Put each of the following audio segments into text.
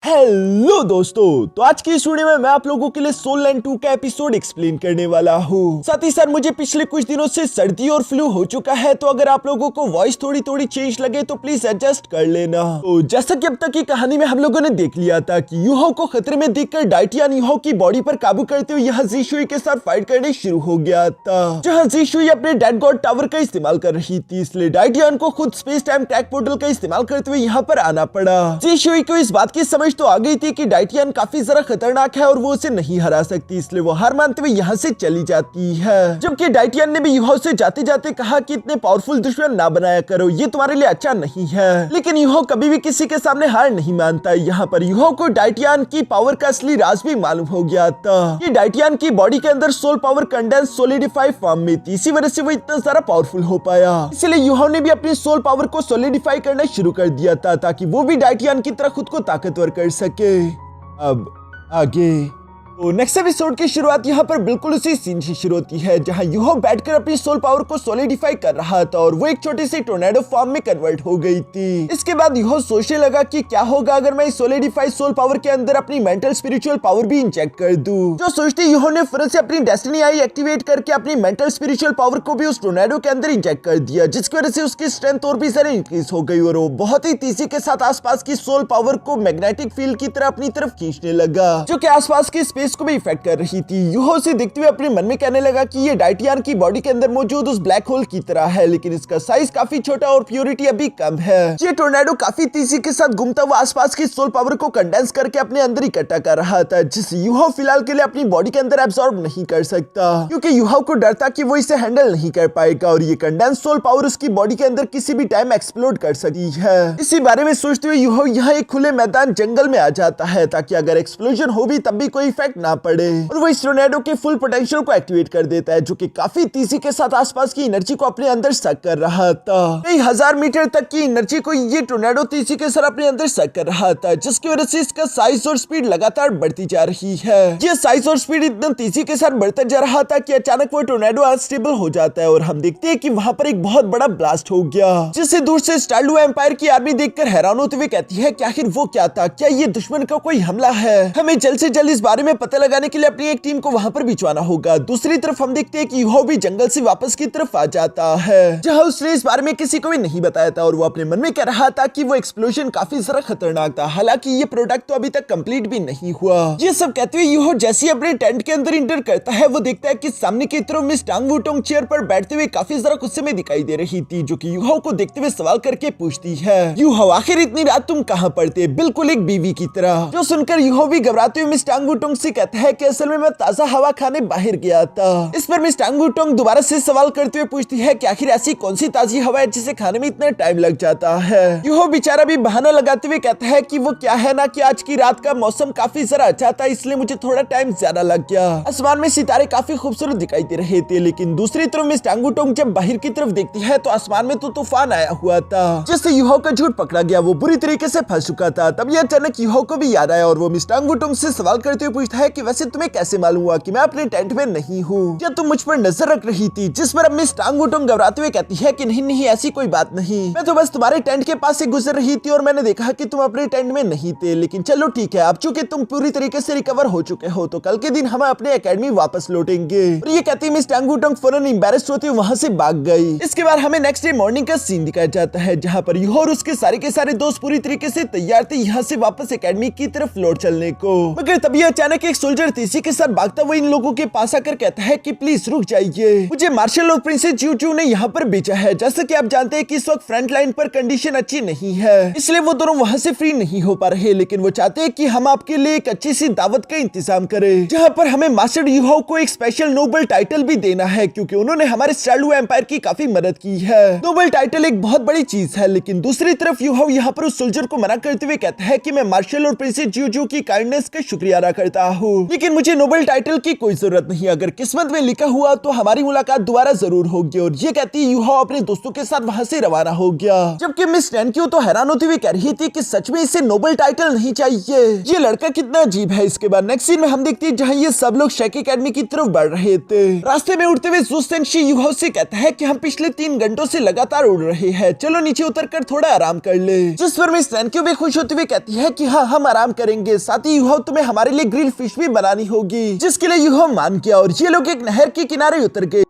Hello दोस्तों, तो आज की इस वीडियो में मैं आप लोगों के लिए सोल लैंड 2 का एपिसोड एक्सप्लेन करने वाला हूँ। साथ ही साथ मुझे पिछले कुछ दिनों से सर्दी और फ्लू हो चुका है, तो अगर आप लोगों को वॉइस थोड़ी थोड़ी चेंज लगे तो प्लीज एडजस्ट कर लेना। तो जैसा कि अब तक की कहानी में हम लोगों ने देख लिया था कि यूहो को खतरे में देखकर डाइटियान यूहो की बॉडी पर काबू करते हुए यहाँ ज़ीशुई के साथ फाइट करने शुरू हो गया था, जहाँ ज़ीशुई अपने डेड गॉड टावर का इस्तेमाल कर रही थी। इसलिए डाइटियान को खुद स्पेस टाइम ट्रैक पोर्टल का इस्तेमाल करते हुए यहाँ पर आना पड़ा। ज़ीशुई को इस बात की समझ तो आ गई थी कि डाइटियान काफी जरा खतरनाक है और वो उसे नहीं हरा सकती, इसलिए वो हार मानते हुए यहाँ से चली जाती है। जबकि डाइटियान ने भी यूहो से जाते जाते कहा कि इतने पावरफुल दुश्मन ना बनाया करो, ये तुम्हारे लिए अच्छा नहीं है। लेकिन यूहो कभी भी किसी के सामने हार नहीं मानता। यहाँ पर यूहो को डाइटियान की पावर का असली राज भी मालूम हो गया था कि डाइटियान की बॉडी के अंदर soul power condense solidify form में थी, इसी वजह से वो इतना सारा पावरफुल हो पाया। इसलिए यूहो ने भी अपनी सोल पावर को सोलिडिफाई करना शुरू कर दिया था ताकि वो भी डाइटियान की तरह खुद को ताकतवर कर सके। अब आगे तो नेक्स्ट एपिसोड की शुरुआत यहाँ पर बिल्कुल उसी सीन से शुरू होती है, जहाँ यूहो बैठकर अपनी सोल पावर को सोलिडिफाई कर रहा था और वो एक छोटे से टोर्नेडो फॉर्म में कन्वर्ट हो गई थी। इसके बाद यूहो सोचने लगा कि क्या होगा अगर मैं इस सोलिडिफाइड सोल पावर के अंदर अपनी मेंटल स्पिरिचुअल पावर भी इंजेक्ट कर दूं। जो सोचते यूहो ने फिर से अपनी डेस्टिनी आई एक्टिवेट करके अपनी मेंटल स्पिरिचुअल पावर को भी उस टोर्नेडो के अंदर इंजेक्ट कर दिया, जिसकी वजह से उसकी स्ट्रेंथ और भी ज्यादा इंक्रीज हो गई और वो बहुत ही तेजी के साथ आसपास की सोल पावर को मैग्नेटिक फील्ड की तरह अपनी तरफ खींचने लगा, जो कि आसपास की स्पेस को भी इफेक्ट कर रही थी। यूहो से देखते हुए अपने मन में कहने लगा कि ये डाइटियान की बॉडी के अंदर मौजूद उस ब्लैक होल की तरह है, लेकिन इसका साइज काफी छोटा और प्योरिटी अभी कम है। ये टोर्नेडो काफी तेजी के साथ घूमता हुआ आसपास की सोल पावर को कंडेंस करके अपने अंदर इकट्ठा कर रहा था, जिसे यूहो फिलहाल के लिए अपनी बॉडी के अंदर एब्सॉर्ब नहीं कर सकता, क्योंकि यूहो को डर था कि वो इसे हैंडल नहीं कर पाएगा और ये कंडेंस सोल पावर उसकी बॉडी के अंदर किसी भी टाइम एक्सप्लोड कर सकती है। इसी बारे में सोचते हुए यूहो यहाँ एक खुले मैदान जंगल में आ जाता है ताकि अगर एक्सप्लोजन हो भी तब भी कोई इफेक्ट ना पड़े, और वो इस टोर्नेडो के फुल पोटेंशियल को एक्टिवेट कर देता है, जो कि काफी तेजी के साथ आसपास की एनर्जी को अपने अंदर सक कर रहा था। कई हजार मीटर तक की एनर्जी को ये टोर्नेडो तेजी के साथ अपने अंदर सक कर रहा था, जिसकी वजह से इसका साइज और स्पीड लगातार बढ़ती जा रही है। ये साइज और स्पीड इतना तेजी के साथ बढ़ता जा रहा था कि अचानक वो टोर्नेडो अनस्टेबल हो जाता है और हम देखते हैं कि वहां पर एक बहुत बड़ा ब्लास्ट हो गया, जिससे दूर से स्टारलू एम्पायर की आर्मी देखकर हैरान होते हुए कहती है कि आखिर वो क्या था, क्या ये दुश्मन का कोई हमला है? हमें जल्द से जल्द इस बारे में पता लगाने के लिए अपनी एक टीम को वहां पर भिजवाना होगा। दूसरी तरफ हम देखते हैं कि यूहो भी जंगल से वापस की तरफ आ जाता है, जहां उसने इस बारे में किसी को भी नहीं बताया था और वो अपने मन में कह रहा था कि वो एक्सप्लोजन काफी जरा खतरनाक था, हालांकि ये प्रोडक्ट तो अभी तक कंप्लीट भी नहीं हुआ। ये सब कहते हुए यूहो जैसे ही अपने टेंट के अंदर इंटर करता है, वो देखता है कि सामने की तरफ मिस टांग वुटोंग चेयर पर बैठते हुए काफी जरा गुस्से में दिखाई दे रही थी, जो कि यूहो को देखते हुए सवाल करके पूछती है, यूहो आखिर इतनी रात तुम कहाँ पड़ते, बिल्कुल एक बीवी की तरह। जो सुनकर यूहो भी घबराते हुए मिस टांग वुटोंग से कहता है कि असल में मैं ताजा हवा खाने बाहर गया था। इस पर मिस टांग वुटोंग दोबारा से सवाल करते हुए पूछती है कि आखिर ऐसी कौन सी ताजी हवा है जिसे खाने में इतना टाइम लग जाता है। यूहो बेचारा भी बहाना लगाते हुए कहता है कि वो क्या है ना कि आज की रात का मौसम काफी जरा अच्छा था, इसलिए मुझे थोड़ा टाइम ज्यादा लग गया। आसमान में सितारे काफी खूबसूरत दिखाई दे रहे थे, लेकिन दूसरी तरफ मिस टांग वुटोंग जब बाहर की तरफ देखती है तो आसमान में तो तूफान आया हुआ था, जिससे यूहो का झूठ पकड़ा गया, वो बुरी तरीके से फंस चुका था। तब ये अचानक यूहो को भी याद आया और वो मिस टांग वुटोंग से सवाल करते हुए पूछता है कि वैसे तुम्हें कैसे मालूम हुआ कि मैं अपने टेंट में नहीं हूँ, क्या तुम मुझ पर नजर रख रही थी? जिस पर अब मिस टांग वुटोंग घबराते हुए कहती है कि नहीं नहीं ऐसी कोई बात नहीं, मैं तो बस तुम्हारे टेंट के पास से गुजर रही थी और मैंने देखा कि तुम अपने टेंट में नहीं थे, लेकिन चलो ठीक है, अब चूंकि तुम पूरी तरीके से रिकवर हो चुके हो तो कल के दिन हम अपने एकेडमी वापस लौटेंगे। और ये कहती मिस टांग वुटोंग फौरन एम्बैरेस्ड होते हुए वहां से भाग गई। इसके बाद हमें नेक्स्ट डे मॉर्निंग का सीन दिखाया जाता है, जहाँ पर यूहो और उसके सारे के सारे दोस्त पूरी तरीके से तैयार थे यहाँ से वापस एकेडमी की तरफ लौट चलने को, मगर तभी अचानक एक सोल्जर तेजी के साथ भागता हुआ इन लोगों के पास आकर कहता है कि प्लीज रुक जाइए, मुझे मार्शल और प्रिंसेस ज्यू ने यहाँ पर भेजा है। जैसा कि आप जानते हैं कि इस वक्त फ्रंट लाइन पर कंडीशन अच्छी नहीं है, इसलिए वो दोनों वहाँ से फ्री नहीं हो पा रहे, लेकिन वो चाहते हैं कि हम आपके लिए एक अच्छी सी दावत का इंतजाम करें, जहाँ पर हमें मास्टर यूहो को एक स्पेशल नोबल टाइटल भी देना है, क्योंकि उन्होंने हमारे स्टारलू एम्पायर की काफी मदद की है। नोबल टाइटल एक बहुत बड़ी चीज है, लेकिन दूसरी तरफ यूहो यहाँ पर उस सोल्जर को मना करते हुए कहता है कि मैं मार्शल और प्रिंसेस ज्यू की काइंडनेस का शुक्रिया अदा करता हूँ, लेकिन मुझे नोबल टाइटल की कोई जरूरत नहीं। अगर किस्मत में लिखा हुआ तो हमारी मुलाकात दोबारा जरूर होगी। और ये कहती यूहाओ अपने दोस्तों के साथ वहाँ से रवाना हो गया, जबकि मिस नैनक्यू तो हैरान होती हुई कह रही थी कि सच में इसे नोबल टाइटल नहीं चाहिए। ये लड़का कितना अजीब है। इसके बाद नेक्स्ट सीन में हम देखते हैं जहाँ ये सब लोग शेक एकेडमी की तरफ बढ़ रहे थे। रास्ते में उड़ते हुए ज़ू सेंशी यूहाओ से कहता है कि हम पिछले 3 घंटों से लगातार उड़ रहे हैं, चलो नीचे उतरकर थोड़ा आराम कर ले। जिस पर मिस नैनक्यू भी खुश होते हुए कहती है कि हाँ हम आराम करेंगे, साथ ही यूहाओ तुम्हें हमारे लिए ग्रिल फिश भी बनानी होगी, जिसके लिए यूहाओ मान गया। और ये लोग एक नहर के किनारे उतर गए,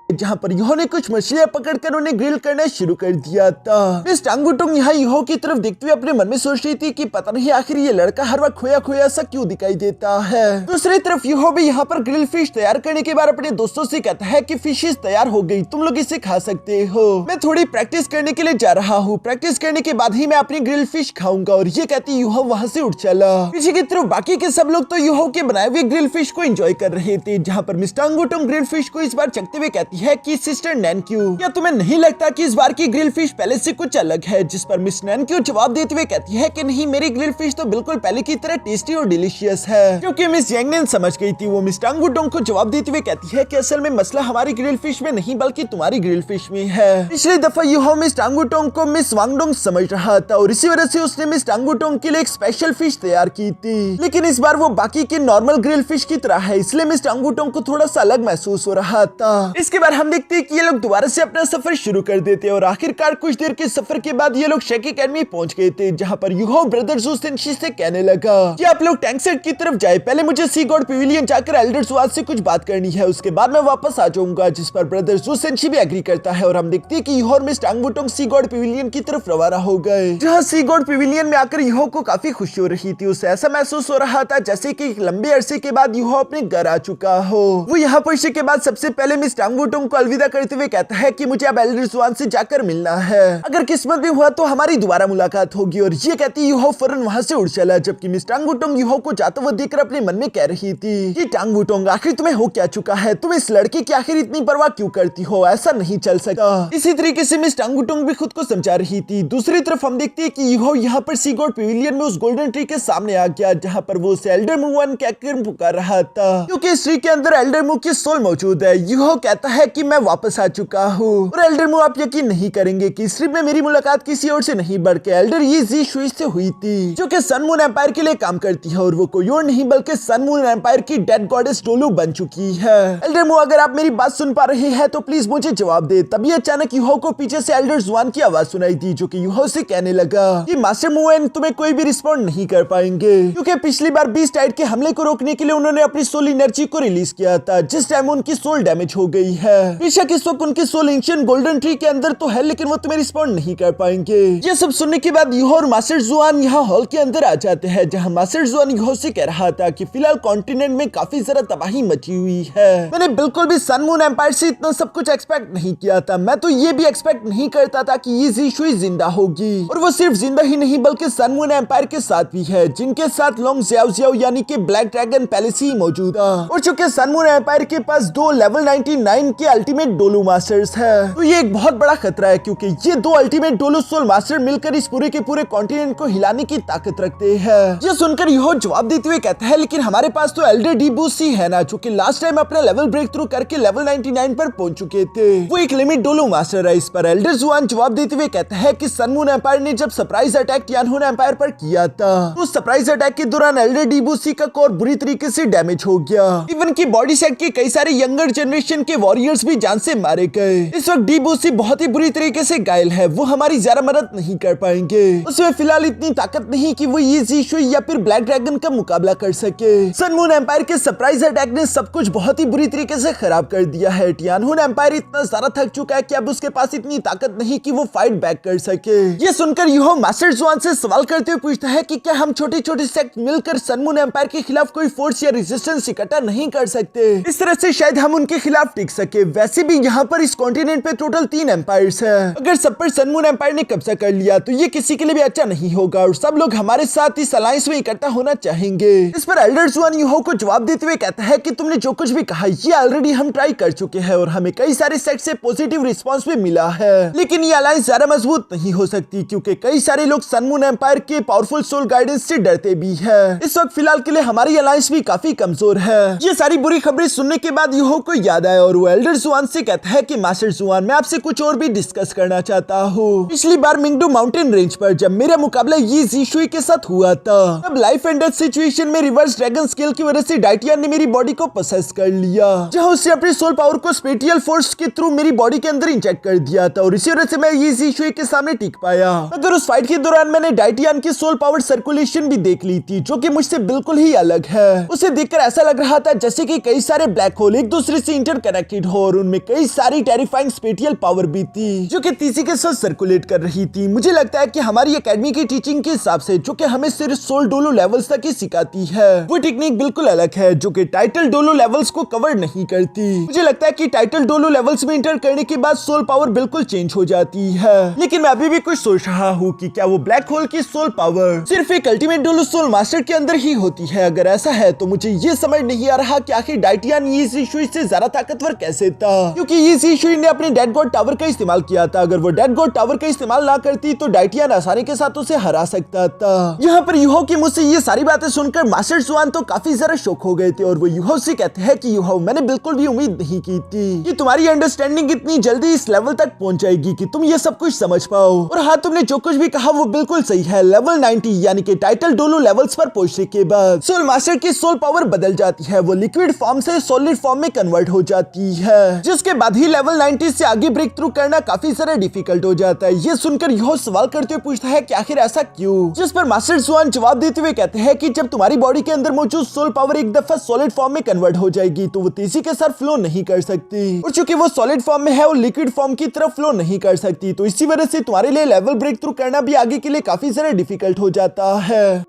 जहाँ पर यूहाओ ने कुछ मछलियां पकड़कर उन्हें ग्रिल करना शुरू कर दिया था। मिस टांगुटोंग यहाँ यूहाओ की तरफ देखते हुए अपने मन में सोच रही थी कि पता नहीं आखिर ये लड़का हर वक्त खोया खोया सा क्यों दिखाई देता है। दूसरी तरफ यूहाओ भी यहाँ पर ग्रिल फिश तैयार करने के बाद अपने दोस्तों से कहता है कि फिशेस तैयार हो गई, तुम लोग इसे खा सकते हो। मैं थोड़ी प्रैक्टिस करने के लिए जा रहा हूँ, प्रैक्टिस करने के बाद ही मैं अपनी ग्रिल फिश खाऊंगा। और ये कहती यूहाओ वहाँ से उठ चला। पीछे की तरफ बाकी के सब लोग तो यूहाओ के बनाए हुए ग्रिल फिश को एंजॉय कर रहे थे, जहाँ पर मिस टांगुटोंग ग्रिल फिश को इस बार चखते हुए कहती है कि सिस्टर नैनक्यू, क्या तुम्हें नहीं लगता कि इस बार की ग्रिल फिश पहले से कुछ अलग है? जिस पर मिस नैनक्यू जवाब देते हुए कहती है कि नहीं, मेरी ग्रिल फिश तो बिल्कुल पहले की तरह टेस्टी और डिलीशियस है। क्योंकि मिस यांगनेन समझ गई थी, वो मिस टांगुटोंग को जवाब देते हुए कहती है कि असल में मसला हमारी ग्रिल फिश में नहीं बल्कि तुम्हारी ग्रिल फिश में है। पिछली दफा यूहाओ मिस टांगुटोंग को मिस वांगडोंग समझ रहा था और इसी वजह से उसने मिस टांगुटोंग के लिए एक स्पेशल फिश तैयार की थी, लेकिन इस बार वो बाकी के नॉर्मल ग्रिल फिश की तरह है, इसलिए मिस टांगुटोंग को थोड़ा सा अलग महसूस हो रहा था। इसके बाद हम देखते हैं कि ये लोग दोबारा से अपना सफर शुरू कर देते हैं और आखिरकार कुछ देर के सफर के बाद ये लोग शेक एकेडमी पहुंच गए थे, जहां पर यूहाओ ब्रदर ज़ू सेंशी से कहने लगा कि आप लोग टैंक सेट की तरफ जाए, पहले मुझे सी गॉड पेविलियन जाकर एल्डर ज़ुआद से कुछ बात करनी है, उसके बाद मैं वापस आ जाऊंगा। जिस पर ब्रदर ज़ू सेंशी भी एग्री करता है और हम देखते हैं कि यूहाओ और मिस टांगुटोंग सी गॉड पेविलियन की तरफ रवाना हो गए, जहां सी गॉड पेविलियन में आकर यूहाओ को काफी खुशी हो रही थी। उसे ऐसा महसूस हो रहा था जैसे कि लंबे अरसे के बाद यूहाओ अपने घर आ चुका हो। वो यहाँ पहुंचने के बाद सबसे पहले मिस टांगुटोंग को अलविदा करते हुए कहता है कि मुझे अब एल्डर ज़ुआन से जाकर मिलना है, अगर किस्मत में हुआ तो हमारी दोबारा मुलाकात होगी। और ये कहती यूहाओ फौरन वहां से उड़ चला, जबकि मिस टांगुटोंग यूहाओ को जाते हुए देखकर अपने मन में कह रही थी कि टांगुटोंग आखिर तुम्हें हो क्या चुका है, तुम इस लड़के की आखिर इतनी परवाह क्यों करती हो, ऐसा नहीं चल सकता। इसी तरीके से मिस टांगुटोंग भी खुद को समझा रही थी। दूसरी तरफ हम देखते हैं कि यूहाओ यहाँ पर सी गॉड पेविलियन में उस गोल्डन ट्री के सामने आ गया, जहाँ पर वो उसे एल्डर मू वन कहकर पुकार रहा था, क्योंकि इस ट्री के अंदर एल्डर मू की सोल मौजूद है। यूहाओ कहता है कि मैं वापस आ चुका हूँ और एल्डर मू आप यकीन नहीं करेंगे कि इस ट्रिप में मेरी मुलाकात किसी और से नहीं बल्कि एल्डर यी जी शुई से हुई थी, जो कि सन मून एम्पायर के लिए काम करती है और वो कोई और नहीं बल्कि सन मून एम्पायर की डेड गॉडेस डोलू बन चुकी है। एल्डर मू, अगर आप मेरी बात सुन पा रहे हैं तो प्लीज मुझे जवाब दे। तभी अचानक यूहाओ को पीछे से एल्डर ज़ुआन की आवाज सुनाई दी, जो कि यूहाओ से कहने लगा कि मास्टर मून तुम्हें कोई भी रिस्पॉन्ड नहीं कर पाएंगे, क्योंकि पिछली बार बीस्ट टाइड के हमले को रोकने के लिए उन्होंने अपनी सोल एनर्जी को रिलीज किया था, जिस टाइम उनकी सोल डैमेज हो गई है। बेशक इस वक्त उनकी सोल एंशिएंट गोल्डन ट्री के अंदर तो है, लेकिन वो तुम्हें रिस्पॉन्ड नहीं कर पाएंगे। ये सब सुनने के बाद यूहाओ और मास्टर ज़ुआन यहाँ हॉल के अंदर आ जाते हैं, जहाँ मास्टर ज़ुआन यूहाओ से कह रहा था कि फिलहाल कॉन्टिनेंट में काफी ज्यादा तबाही मची हुई है। मैंने बिल्कुल भी सन मून एम्पायर से इतना सब कुछ एक्सपेक्ट नहीं किया था। मैं तो ये भी एक्सपेक्ट नहीं करता था कि ये जी शुई जिंदा होगी, और वो सिर्फ जिंदा ही नहीं बल्कि सन मून एम्पायर के साथ भी है, जिनके साथ लोंग ज़ियाओ ज़ियाओ यानी कि ब्लैक ड्रैगन पैलेस ही मौजूद है। और चूंकि सन मून एम्पायर के पास 2 लेवल 99 के अल्टीमेट डोलू मास्टर्स है, तो ये एक बहुत बड़ा खतरा है, क्योंकि ये 2 अल्टीमेट डोलू सोल मास्टर मिलकर इस पूरे के पूरे कॉन्टिनेंट को हिलाने की ताकत रखते हैं। ये सुनकर यूहाओ जवाब देते हुए कहता है, लेकिन हमारे पास तो एल्डर डी बूसी है ना, जो कि लास्ट टाइम अपना लेवल ब्रेक थ्रू करके लेवल 99 पर पहुंच चुके थे, वो एक लिमिट डोलू मास्टर है। इस पर एल्डर ज़ुआन जवाब देते हुए कहता है कि सन मून एम्पायर ने जब सरप्राइज अटैक टियानहुन एम्पायर पर किया था, तो उस सरप्राइज अटैक के दौरान एल्डर डी बूसी का कोर बुरी तरीके से डैमेज हो गया। इवन की बॉडी सेट के कई सारे यंगर जनरेशन के वॉरियर्स भी जान से मारे गए। इस वक्त डी बूसी बहुत ही बुरी तरीके से घायल है, वो हमारी ज्यादा मदद नहीं कर पाएंगे। उसमें फिलहाल इतनी ताकत नहीं कि वो ये जी शुई या फिर ब्लैक ड्रैगन का मुकाबला कर सके। सन मून एम्पायर के सरप्राइज अटैक ने सब कुछ बहुत ही बुरी तरीके से खराब कर दिया है। टियानहुन एम्पायर इतना ज्यादा थक चुका है कि अब उसके पास इतनी ताकत नहीं कि वो फाइट बैक कर सके। ये सुनकर यूहाओ मास्टर ज़ुआन से सवाल करते हुए पूछता है कि क्या हम छोटे छोटे सेक्ट मिलकर सन मून एम्पायर के खिलाफ कोई फोर्स या रेजिस्टेंस इकट्ठा नहीं कर सकते, इस तरह से शायद हम उनके खिलाफ टिक सके। वैसे भी यहाँ पर इस कॉन्टिनेंट पे टोटल 3 एम्पायर्स है। अगर सब पर सन मून एम्पायर ने कब्जा कर लिया तो ये किसी के लिए भी अच्छा नहीं होगा और सब लोग हमारे साथ इस अलायंस में इकट्ठा होना चाहेंगे। इस पर एल्डर जुआन यूहो को जवाब देते हुए कहता है कि तुमने जो कुछ भी कहा ये ऑलरेडी हम ट्राई कर चुके हैं और हमें कई सारे सेट से पॉजिटिव रिस्पांस भी मिला है, लेकिन ये अलायंस ज्यादा मजबूत नहीं हो सकती क्योंकि कई सारे लोग सन मून एम्पायर के पावरफुल सोल गाइडेंस से डरते भी है। इस वक्त फिलहाल के लिए हमारी अलायंस भी काफी कमजोर है। ये सारी बुरी खबरें सुनने के बाद यूहो को याद आया और वो एल्डर जुआन से कहता है कि मास्टर जुआन, मैं आपसे कुछ और भी डिस्कस करना चाहता हूँ। पिछली बार मिंगडू माउंटेन रेंज पर जब मेरा मुकाबला यी ज़ीशुई के साथ हुआ था तब लाइफ एंड डेथ सिचुएशन में रिवर्स ड्रैगन स्किल की वजह से डाइटियन ने मेरी बॉडी को पोसेस कर लिया, जहां उसने अपनी सोल पावर को स्पिरिचुअल फोर्स के थ्रू मेरी बॉडी के अंदर इंजेक्ट कर दिया था और इसी वजह से मैं यी ज़ीशुई के सामने टिक पाया। मगर उस फाइट के दौरान मैंने डाइटियन की सोल पावर सर्कुलेशन भी देख ली थी जो कि मुझसे बिल्कुल ही अलग है। उसे देखकर ऐसा लग रहा था जैसे कि कई सारे ब्लैक होल एक दूसरे से इंटरकनेक्टेड हो और उनमें कई सारी टेरिफाइंग स्पिरिचुअल पावर भी थी जो कि तीसरी के साथ सर्कुलेट कर रही थी। मुझे लगता है कि हमारी एकेडमी की टीचिंग के हिसाब से जो कि हमें सिर्फ सोल डोलो लेवल्स तक ही सिखाती है वो टेक्निक बिल्कुल अलग है जो कि टाइटल डोलो लेवल्स को कवर नहीं करती। मुझे लगता है कि टाइटल डोलो लेवल्स में इंटर करने के बाद सोल पावर बिल्कुल चेंज हो जाती है, लेकिन मैं अभी भी कुछ सोच रहा हूँ कि क्या वो ब्लैक होल की सोल पावर सिर्फ एक अल्टीमेट डोलो सोल मास्टर के अंदर ही होती है। अगर ऐसा है तो मुझे ये समझ नहीं आ रहा कि आखिर डाइटियन यी ज़ीशुई से ज्यादा ताकतवर कैसे था, क्योंकि यी ज़ीशुई ने अपने डेड गॉड टावर का इस्तेमाल किया था। अगर वो डेड गॉड टावर का इस्तेमाल ना करती तो डाइटियन आसानी के साथ उसे हरा सकता था। यहाँ पर यूहो की मुझसे ये सारी बातें सुनकर मास्टर जुआन तो काफी ज्यादा शॉक हो गए थे और वो यूहो से कहते हैं कि यूहो, मैंने बिल्कुल भी उम्मीद नहीं की थी कि तुम्हारी अंडरस्टैंडिंग इतनी जल्दी इस लेवल तक पहुंच जाएगी कि तुम ये सब कुछ समझ पाओ। और हाँ, तुमने जो कुछ भी कहा वो बिल्कुल सही है। लेवल 90 यानी कि टाइटल डोलो लेवल्स पर पहुंचने के बाद सोल मास्टर की सोल पावर बदल जाती है, वो लिक्विड फॉर्म से सॉलिड फॉर्म में कन्वर्ट हो जाती है, जिसके बाद ही लेवल 90 से आगे ब्रेक थ्रू करना काफी ज्यादा डिफिकल्ट हो जाता है। ये सुनकर यूहो सवाल करते हुए पूछता है कि आखिर ऐसा क्यों, जिस पर मास्टर जुआन जवाब देते हुए कहते हैं कि जब तुम्हारी बॉडी के अंदर मौजूद सोल पावर एक दफा सॉलिड फॉर्म में कन्वर्ट हो जाएगी तो वो तेजी के साथ फ्लो नहीं कर सकती, और चूंकि वो सॉलिड फॉर्म में है वो लिक्विड फॉर्म की तरफ फ्लो नहीं कर सकती, तो इसी वजह से तुम्हारे लिए लेवल ब्रेक थ्रू करना भी आगे के लिए काफी ज्यादा डिफिकल्ट हो जाता है।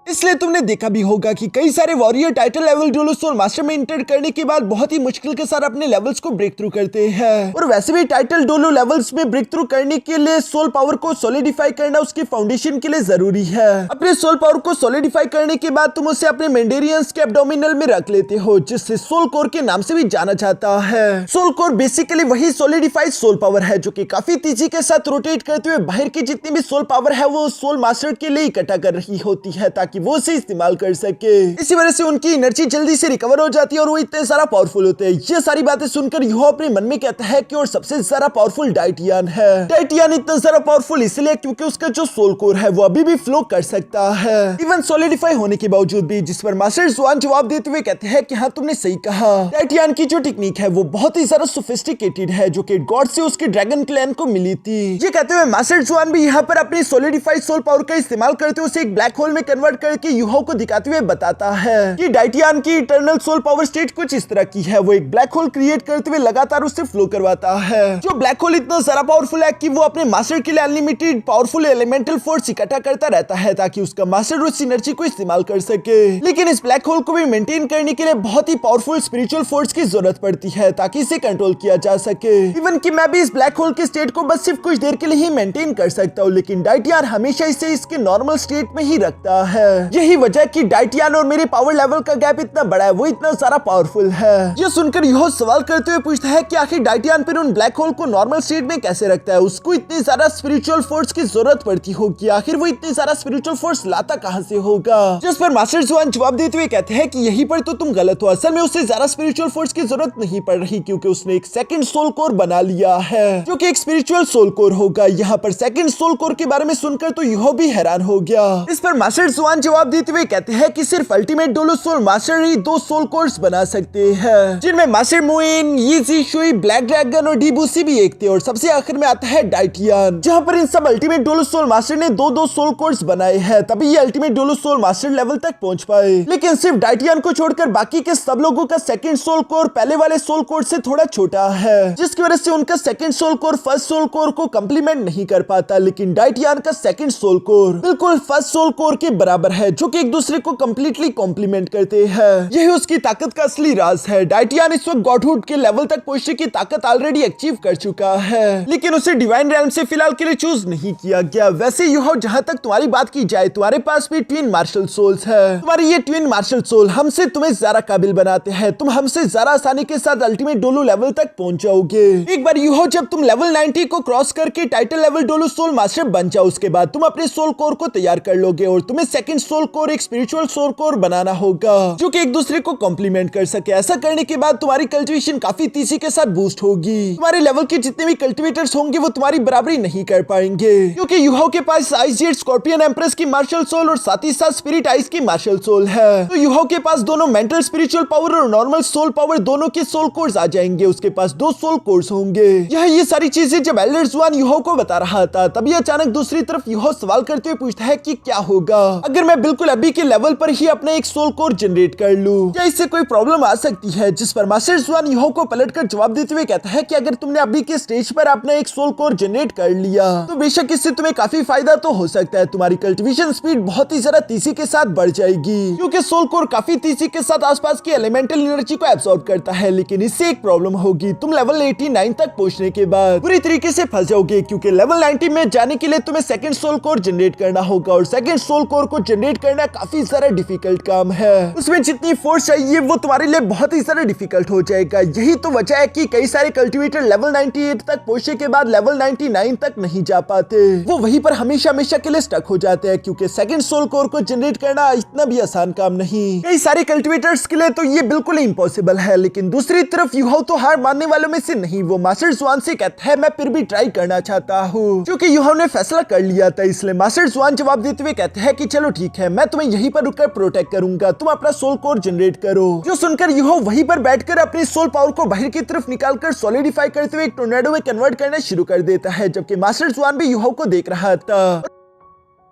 इसलिए तुमने देखा भी होगा कि कई सारे warrior title level Douluo soul master में इंटर करने के बाद बहुत ही मुश्किल के साथ अपने लेवल्स को ब्रेक थ्रू करते हैं। और वैसे भी टाइटल डोलो लेवल्स में ब्रेक थ्रू करने के लिए सोल पावर को सॉलिडिफाई करना उसकी फाउंडेशन के लिए जरूरी है। अपने सोल पावर को सॉलिडिफाई करने के बाद तुम उसे अपने मेंडेरियंस के एब्डोमिनल में रख लेते हो, जिससे सोल कोर के नाम से भी जाना जाता है। सोल कोर बेसिकली वही सॉलिडिफाइड सोल पावर है जो कि काफी तेजी के साथ रोटेट करते हुए बाहर की जितनी भी सोल पावर है वो सोल मास्टर के लिए इकट्ठा कर रही होती है ताकि वो उसे इस्तेमाल कर सके। इसी वजह से उनकी एनर्जी जल्दी से रिकवर हो जाती है और वो इतने सारा पावरफुल होते हैं। ये सारी बातें सुनकर यूहो अपने मन में कहता है कि और सबसे ज्यादा पावरफुल डाइटियन है। डाइटियन इतना ज्यादा पावरफुल इसलिए क्योंकि उसका जो सोल कोर है वो अभी भी फ्लो कर सकता है, इवन सॉलिडिफाई होने के बावजूद भी। जिस पर मास्टर जुआन जवाब देते हुए कहते हैं कि हाँ, तुमने सही कहा। डाइटियन की जो टेक्निक है वो बहुत ही ज्यादा सोफिस्टिकेटेड है जो कि गॉड से उसके ड्रैगन क्लैन को मिली थी। ये कहते हुए मास्टर जुआन भी यहाँ पर अपनी सॉलिडिफाइड सोल पावर का इस्तेमाल करते हुए उसे एक ब्लैक होल में कन्वर्ट करके यूहो को दिखाते हुए बताता है कि डाइटियन की इटर्नल सोल पावर स्टेट कुछ इस तरह की है। वो एक ब्लैक होल क्रिएट करते हुए लगातार उससे फ्लो करवाता है। जो ब्लैक होल इतना सारा पावरफुल है कि वो अपने मास्टर के लिए अनलिमिटेड पावरफुल एलिमेंटल फोर्स इकट्ठा करता रहता है ताकि उसका मास्टर उस एनर्जी को इस्तेमाल कर सके। लेकिन इस ब्लैक होल को भी मेंटेन करने के लिए बहुत ही पावरफुल स्पिरिचुअल फोर्स की जरूरत पड़ती है ताकि इसे कंट्रोल किया जा सके। इवन कि मैं भी इस ब्लैक होल के स्टेट को बस सिर्फ कुछ देर के लिए ही मेंटेन कर सकता हूँ, लेकिन डाइटियन हमेशा इसे इसके नॉर्मल स्टेट में ही रखता है। यही वजह कि डाइटियन और मेरे पावर लेवल का गैप इतना बड़ा है, वो इतना सारा पावरफुल है। ये सुनकर यूहो सवाल करते हुए पूछता है कि आखिर डाइटियन फिर उन ब्लैक होल को नॉर्मल स्टेट में कैसे रखता है। उसको इतनी सारा स्पिरिचुअल फोर्स की जरूरत पड़ती होगी, आखिर वो इतनी सारा स्पिरिचुअल फोर्स लाता कहां से होगा। जिस पर मास्टर जुआन जवाब देते हुए कहते हैं कि यही पर तो तुम गलत हो। असल में उसे ज्यादा स्पिरिचुअल फोर्स की जरूरत नहीं पड़ रही क्योंकि उसने एक सेकंड सोल कोर बना लिया है जो कि एक स्पिरिचुअल सोल कोर होगा। यहाँ पर सेकंड सोल कोर के बारे में सुनकर तो यूहो भी हैरान हो गया। इस पर मास्टर जुआन जवाब देते हुए कहते हैं कि सिर्फ अल्टीमेट डोलो सोल मास्टर ही 2 सोल कोर्स बना सकते हैं, जिनमें मास्टर मुइन, यी ज़ीशुई, ब्लैक ड्रैगन और डीबूसी भी एक थे, और सबसे आखिर में आता है डाइटियन। जहां पर इन सब अल्टीमेट डोलो सोल मास्टर ने 2-2 सोल कोर्स बनाए हैं, तभी ये ultimate Douluo soul master level तक पहुंच पाए। लेकिन सिर्फ डाइटियन को छोड़कर बाकी के सब लोगों का सेकंड सोल कोर पहले वाले सोल कोर से थोड़ा छोटा है, जिसकी वजह से उनका second soul core first soul core को कंप्लीमेंट नहीं कर पाता। लेकिन डाइटियन का सेकंड सोल कोर बिल्कुल फर्स्ट सोल कोर के बराबर है जो कि एक दूसरे को कंप्लीटली कॉम्प्लीमेंट करते हैं। यही उसकी ताकत का असली राज है। डाइटियन इस वक्त गॉडहुड के लेवल तक पहुंचने की ताकत ऑलरेडी अचीव कर चुका है, लेकिन उसे डिवाइन रेल्म से फिलहाल के लिए चूज नहीं किया गया। वैसे यूहो, जहां तक तुम्हारी बात की जाए, तुम्हारे पास भी ट्विन मार्शल सोल्स है। तुम्हारी ये ट्विन मार्शल सोल हमसे तुम्हें ज्यादा काबिल बनाते हैं। तुम हमसे ज्यादा आसानी के साथ अल्टीमेट डोलू लेवल तक पहुंच जाओगे। एक बार यूहो, जब तुम लेवल 90 को क्रॉस करके टाइटल लेवल डोलू सोल मास्टर बन जाओ, उसके बाद तुम अपने सोल कोर को तैयार कर लोगे और तुम्हें सेकंड सोल कोर एक स्पिरिचुअल सोल कोर बनाना होगा जो कि एक दूसरे को कॉम्प्लीमेंट कर सके। ऐसा करने के बाद तुम्हारी कल्टिवेशन काफी तेजी के साथ बूस्ट होगी। तुम्हारे लेवल के जितने भी कल्टिवेटर्स होंगे वो तुम्हारी बराबरी नहीं कर पाएंगे, क्योंकि यूहो के पास आइस जेट स्कॉर्पियन एम्प्रेस की मार्शल सोल और साथ ही साथ स्पिरिट आइस की मार्शल सोल है। तो यूहो के पास दोनों मेंटल स्पिरिचुअल पावर और नॉर्मल सोल पावर दोनों के सोल कोर्स आ जाएंगे। उसके पास 2 सोल कोर्स होंगे। ये सारी चीजें जब एल्डर जुआन यूहो को बता रहा था, तभी अचानक दूसरी तरफ यूहो सवाल करते हुए पूछता है कि क्या होगा अगर मैं बिल्कुल अभी के लेवल पर ही अपने एक सोल कोर जनरेट कर लूं? क्या इससे कोई प्रॉब्लम आ सकती है? जिस पर मास्टर जुआन यूहो को पलटकर जवाब देते हुए कहता है कि अगर तुमने अभी के स्टेज पर अपना एक सोल कोर जनरेट कर लिया तो बेशक इससे तुम्हें काफी फायदा तो हो सकता है। तुम्हारी कल्टिवेशन स्पीड बहुत ही ज्यादा तेजी के साथ बढ़ जाएगी, क्योंकि सोल कोर काफी तेजी के साथ आसपास की एलिमेंटल एनर्जी को एब्सॉर्ब करता है। लेकिन इससे एक प्रॉब्लम होगी, तुम लेवल 89 तक पहुंचने के बाद पूरी तरीके से फंस जाओगे, क्योंकि लेवल 90 में जाने के लिए तुम्हें सेकंड सोल कोर जनरेट करना होगा और सेकंड सोल कोर को जनरेट करना काफी ज्यादा डिफिकल्ट काम है। उसमें जितनी फोर्स चाहिए वो तुम्हारे लिए बहुत ही ज्यादा डिफिकल्ट हो जाएगा। यही तो वजह है कि कई सारे कल्टिवेटर लेवल 98 तक पहुंचने के बाद लेवल 99 तक नहीं जा पाते। वो वहीं पर हमेशा हमेशा के लिए स्टक हो जाते हैं, क्योंकि सेकंड सोल कोर को जनरेट करना इतना भी आसान काम नहीं। कई सारे कल्टिवेटर्स के लिए तो ये बिल्कुल इम्पॉसिबल है। लेकिन दूसरी तरफ यूहो तो हार मानने वालों में से नहीं। वो मास्टर जुआन से कहता है मैं फिर भी ट्राई करना चाहता हूँ, क्योंकि यूहो ने फैसला कर लिया था। इसलिए मास्टर जुआन जवाब देते हुए कहते हैं कि चलो ठीक है, मैं तुम्हें यहीं पर रुककर प्रोटेक्ट करूंगा, तुम अपना सोल कोर जनरेट करो। जो सुनकर यूहो वहीं पर बैठकर अपनी सोल पावर को बाहर की तरफ निकालकर सॉलिडिफाई करते हुए एक टोर्नेडो में कन्वर्ट करना शुरू कर देता है, जबकि मास्टर जुआन भी यूहो को देख रहा था।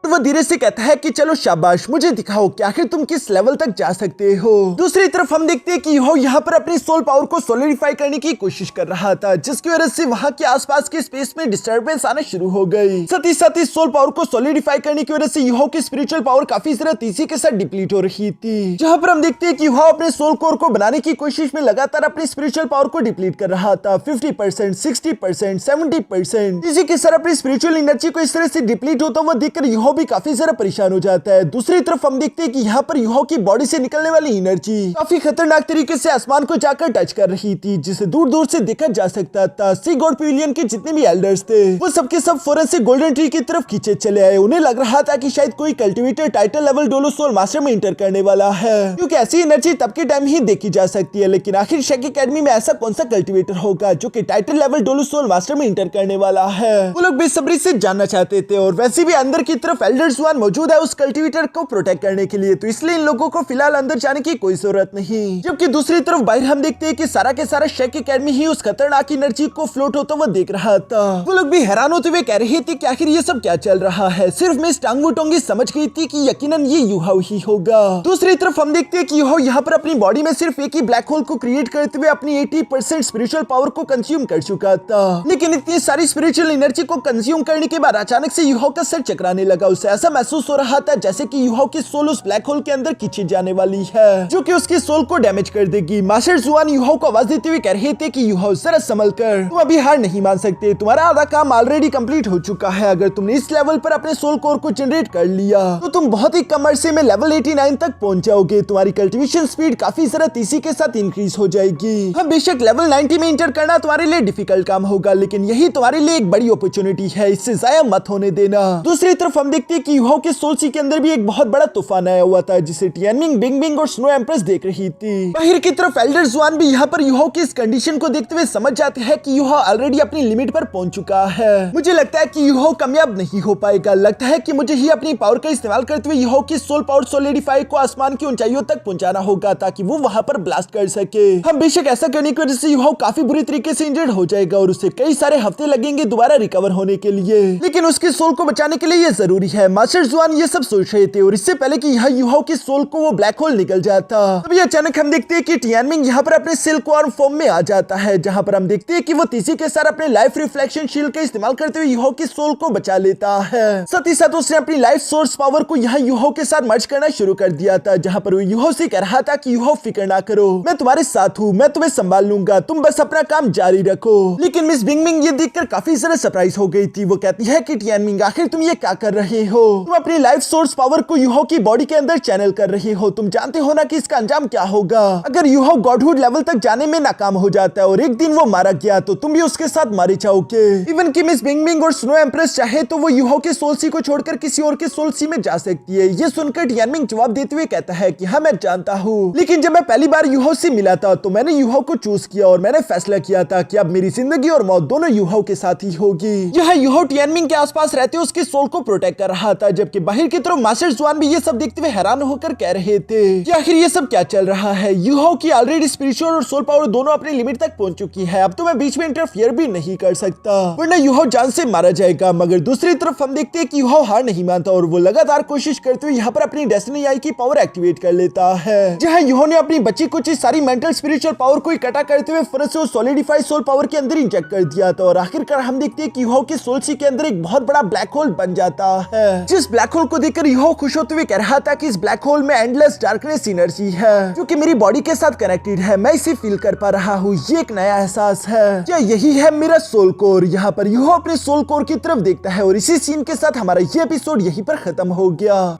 वो धीरे से कहता है कि चलो शाबाश, मुझे दिखाओ कि आखिर तुम किस लेवल तक जा सकते हो। दूसरी तरफ हम देखते हैं कि यूहो यहाँ पर अपनी सोल पावर को सॉलिडिफाई करने की कोशिश कर रहा था, जिसकी वजह से वहाँ के आसपास के स्पेस में डिस्टर्बेंस आना शुरू हो गई। साथ ही सोल पावर को सॉलिडिफाई करने की वजह से यूहो की स्पिरिचुअल पावर काफी ज्यादा तेजी के साथ डिप्लीट हो रही थी। जहाँ पर हम देखते हैं कि यूहो अपने सोल कोर को बनाने की कोशिश में लगातार अपनी स्पिरिचुअल पावर को डिप्लीट कर रहा था। 50%, 60%, 70%। इसी के साथ अपनी स्पिरिचुअल एनर्जी को इस तरह से डिप्लीट होता हुआ देखकर यूहो भी काफी ज्यादा परेशान हो जाता है। दूसरी तरफ हम देखते हैं कि यहाँ पर यूहो की बॉडी से निकलने वाली एनर्जी काफी खतरनाक तरीके से आसमान को जाकर टच कर रही थी, जिसे दूर दूर से देखा जा सकता था। सी गॉड पवेलियन के जितने भी एल्डर्स थे वो सबके सब फौरन से गोल्डन ट्री की तरफ खींचे चले आए। उन्हें लग रहा था कि शायद कोई cultivator title level Douluo soul master में इंटर करने वाला है, क्योंकि ऐसी एनर्जी तब के टाइम ही देखी जा सकती है। लेकिन आखिर शेक एकेडमी में ऐसा कौन सा कल्टिवेटर होगा जो कि title level Douluo soul master में इंटर करने वाला है? वो लोग बेसब्री से जानना चाहते थे। और वैसे भी अंदर की तरफ एल्डर जुआन मौजूद है उस कल्टिवेटर को प्रोटेक्ट करने के लिए, तो इसलिए इन लोगों को फिलहाल अंदर जाने की कोई जरूरत नहीं। जबकि दूसरी तरफ बाहर हम देखते हैं कि सारा के सारा शेक एकेडमी ही उस खतरनाक एनर्जी को फ्लोट होता हुआ देख रहा था। वो लोग भी हैरान होते हुए कह रहे थे कि आखिर ये सब क्या चल रहा है। सिर्फ मिस टांगू टोंगी समझ गई थी कि यकीनन ये यूहो ही होगा। दूसरी तरफ हम देखते हैं कि यूहो यहाँ पर अपनी बॉडी में सिर्फ एक ही ब्लैक होल को क्रिएट करते हुए अपनी 80% स्पिरिचुअल पावर को कंज्यूम कर चुका था। लेकिन इतनी सारी स्पिरिचुअल एनर्जी को कंज्यूम करने के बाद अचानक से यूहो का सर चकराने लगा। उसे ऐसा महसूस हो रहा था जैसे कि यूहो की सोल उस ब्लैक होल के अंदर खींची जाने वाली है, जो कि उसकी सोल को डैमेज कर देगी। मास्टर जुआन यूहो को आवाज देते हुए कह रहे थे कि यूहो जरा संभल कर, तुम अभी हार नहीं मान सकते, तुम्हारा आधा काम ऑलरेडी कंप्लीट हो चुका है। अगर तुमने इस लेवल पर अपने सोल कोर को जनरेट कर लिया तो तुम बहुत ही कम अरसे में लेवल 89 तक पहुंच जाओगे। तुम्हारी कल्टिवेशन स्पीड काफी ज्यादा तेजी के साथ इंक्रीज हो जाएगी। हाँ, बेशक लेवल 90 में इंटर करना तुम्हारे लिए डिफिकल्ट काम होगा, लेकिन यही तुम्हारे लिए एक बड़ी अपॉर्चुनिटी है, इससे जाया मत होने देना। दूसरी तरफ हम देखते हैं कि यूहो के सोल सी के अंदर भी एक बहुत बड़ा तूफान आया हुआ था, जिसे टियानमिंग, बिंग और स्नो एम्प्रेस देख रही थी। बाहर की तरफ एल्डर जुआन भी यहाँ पर यूहो की इस कंडीशन को देखते हुए समझ जाते हैं कि यूहो ऑलरेडी अपनी लिमिट पर पहुंच चुका है। मुझे लगता है कि यूहो कामयाब नहीं हो पाएगा। लगता है कि मुझे ही अपनी पावर का इस्तेमाल करते हुए यूहो की सोल पावर सॉलिडिफाई को आसमान की ऊंचाइयों तक पहुंचाना होगा, ताकि वो वहां पर ब्लास्ट कर सके। हम बेशक ऐसा करने की वजह से यूहो काफी बुरी तरीके से इंजर्ड हो जाएगा और उसे कई सारे हफ्ते लगेंगे दोबारा रिकवर होने के लिए। लेकिन उसकी सोल को बचाने के लिए ये जरूरी है मास्टर जुआन ये सब सोच रहे थे और इससे पहले कि यहाँ यूहाओ की सोल को वो ब्लैक होल निकल जाता, तभी अचानक हम देखते हैं कि टियानमिंग यहाँ पर अपने सिल्क आर्म फॉर्म में आ जाता है, जहाँ पर हम देखते हैं कि वो तीसी के साथ अपने लाइफ रिफ्लेक्शन शील्ड का इस्तेमाल करते हुए यूहाओ की सोल को बचा लेता है। साथ ही साथ उसने अपनी लाइफ सोर्स पावर को यहाँ यूहाओ के साथ मर्ज करना शुरू कर दिया था, जहाँ पर वो यूहाओ से कह रहा था कि यूहाओ फिक्र ना करो, मैं तुम्हारे साथ हूँ, मैं तुम्हें संभाल लूंगा, तुम बस अपना काम जारी रखो। लेकिन मिस बिंगमिंग ये देखकर काफी ज्यादा सरप्राइज हो गई थी। वो कहती है कि टियानमिंग आखिर तुम ये क्या कर रहे हो, तुम अपनी लाइफ सोर्स पावर को यूहाओ की बॉडी के अंदर चैनल कर रहे हो, तुम जानते हो ना कि इसका अंजाम क्या होगा। अगर यूहाओ गॉडहुड लेवल तक जाने में नाकाम हो जाता है और एक दिन वो मारा गया तो तुम भी उसके साथ मारे जाओगे। इवन कि मिस बिंगमिंग और स्नो एम्प्रेस चाहे तो वो यूहाओ के सोल सी को छोड़कर किसी और के सोल सी में जा सकती है। ये सुनकर टियानमिंग जवाब देते हुए कहता है कि हाँ मैं जानता हूँ, लेकिन जब मैं पहली बार यूहाओ से मिला था तो मैंने यूहाओ को चूज किया और मैंने फैसला किया था कि अब मेरी जिंदगी और मौत दोनों यूहाओ के साथ ही होगी। यह यूहाओ टियानमिंग के आसपास रहते उसके सोल को प्रोटेक्ट कर रहा था, जबकि बाहर की तरफ मास्टर जुआन भी ये सब देखते हुए हैरान होकर कह रहे थे कि आखिर ये सब क्या चल रहा है। यूहाओ की ऑलरेडी स्पिरिचुअल और सोल पावर दोनों अपनी लिमिट तक पहुंच चुकी है, अब तो मैं बीच में इंटरफियर भी नहीं कर सकता वरना यूहाओ जान से मारा जाएगा। मगर दूसरी तरफ हम देखते हैं कि यूहाओ हार नहीं मानता और वो लगातार कोशिश करते हुए यहाँ पर अपनी डेस्टिनी आई की पावर एक्टिवेट कर लेता है, जहाँ यूहाओ ने अपनी बची कुछ सारी मेंटल स्पिरिचुअल पावर को इकट्ठा करते हुए फिर से सॉलिडिफाइड सोल पावर के अंदर इंजेक्ट कर दिया था और आखिरकार हम देखते हैं कि यूहाओ के सोल सी के अंदर एक बहुत बड़ा ब्लैक होल बन जाता है। जिस ब्लैक होल को देखकर यूहाओ खुश होते हुए कह रहा था कि इस ब्लैक होल में एंडलेस डार्कनेस एनर्जी है जो कि मेरी बॉडी के साथ कनेक्टेड है, मैं इसे फील कर पा रहा हूँ, ये एक नया एहसास है, क्या यही है मेरा सोल कोर। यहाँ पर यूहाओ अपने सोल कोर की तरफ देखता है और इसी सीन के साथ हमारा ये एपिसोड यहीं पर खत्म हो गया।